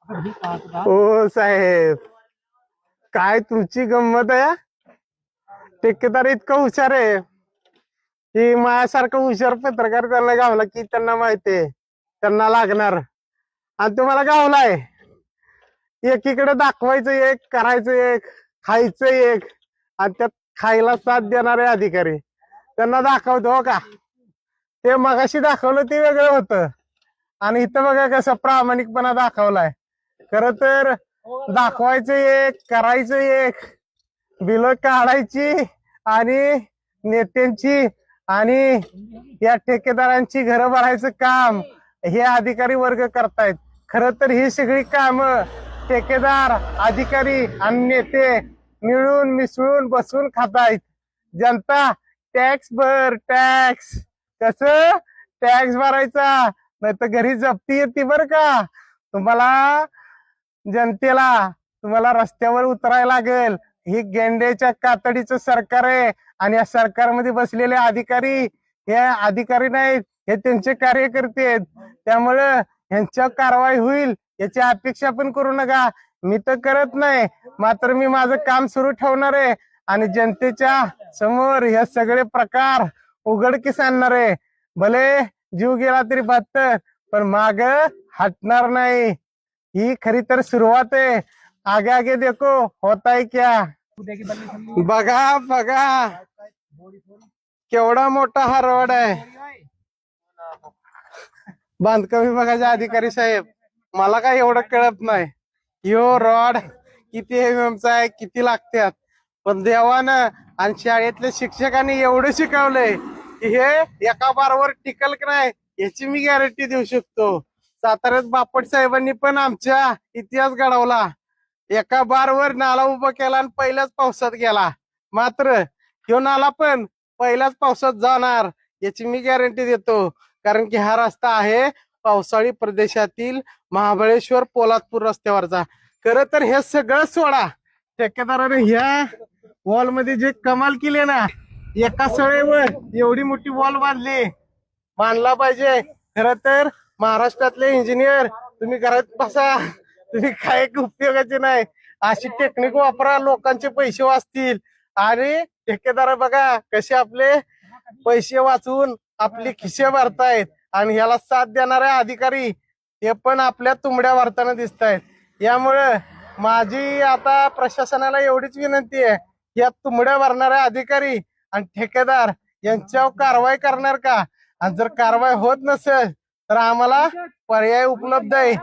हो साहेब, काय तुमची गंमत आहे. ठेकेदार इतकं हुशार आहे की माझ्यासारखं हुशार पत्रकार त्यांना गावला की त्यांना माहितीये त्यांना लागणार. आणि तुम्हाला गावलाय. एकीकडे दाखवायचं एक, करायचं एक, खायचं एक, आणि त्यात खायला साथ देणारे अधिकारी त्यांना दाखवतो हो का. ते मगाशी दाखवलं ते वेगळं होतं, आणि इथं बघा कसं प्रामाणिकपणा दाखवलाय. खर तर दाखवायचं एक, करायचं एक, बिलं काढायची आणि नेत्यांची आणि या ठेकेदारांची घरं भरायचं काम हे अधिकारी वर्ग करतायत. खर तर ही सगळी कामं ठेकेदार, अधिकारी आणि नेते मिळून मिसळून बसून खातायत. जनता टॅक्स भर, टॅक्स. कसं टॅक्स भरायचा, नाही तर घरी जप्ती येते बर का. तुम्हाला जनतेला तुम्हाला रस्त्यावर उतरायला लागेल. ही गेंड्याच्या कातडीचं सरकार आहे, आणि या सरकारमध्ये बसलेले अधिकारी हे अधिकारी नाहीत, हे त्यांचे कार्यकर्ते आहेत. त्यामुळं ह्यांच्या कारवाई होईल याची अपेक्षा पण करू नका. मी तर करत नाही, मात्र मी माझं काम सुरू ठेवणार आहे आणि जनतेच्या समोर हे सगळे प्रकार उघडकीस आणणार आहे. भले जीव गेला तरी 72, पण माग हटणार नाही. ही खरी तर सुरुवात आहे. आगे आगे देखो होता है क्या. बघा बघा केवढा मोठा हा रोड आहे. बांधकाम विभागाचे अधिकारी साहेब, मला काय एवढं कळत नाही यो रोड किती एमएमचा आहे, किती लागतात. पण देवानं आणि शाळेतल्या शिक्षकांनी एवढं शिकवलंय की हे एका बारवर टिकल की नाही याची मी गॅरंटी देऊ शकतो. साताऱ्यात बापट साहेबांनी पण आमच्या इतिहास घडवला. एका बारवर नाला उभा केला आणि पहिल्याच पावसात गेला. मात्र ह्यो नाला पण पहिल्याच पावसात जाणार याची मी गॅरंटी देतो. कारण की हा रस्ता आहे पावसाळी प्रदेशातील महाबळेश्वर पोलादपूर रस्त्यावरचा. खरं तर हे सगळं सोडा, ठेकेदाराने ह्या वॉल मध्ये जे कमाल केले ना, एका सळेवर एवढी मोठी वॉल बांधला पाहिजे. खरं तर महाराष्ट्रातले इंजिनियर तुम्ही घरात बसा, तुम्ही काय उपयोगाचे नाही. अशी टेक्निक वापरा, लोकांचे पैसे वाचतील. आणि ठेकेदार बघा कसे आपले पैसे वाचवून आपली खिसे भरतायत, आणि ह्याला साथ देणारे अधिकारी हे पण आपल्या तुंबड्या भरताना दिसत आहेत. यामुळं माझी आता प्रशासनाला एवढीच विनंती आहे, या तुंबड्या भरणाऱ्या अधिकारी आणि ठेकेदार यांच्यावर कारवाई करणार का. आणि जर कारवाई होत नसेल तर आम्हाला पर्याय उपलब्ध आहे.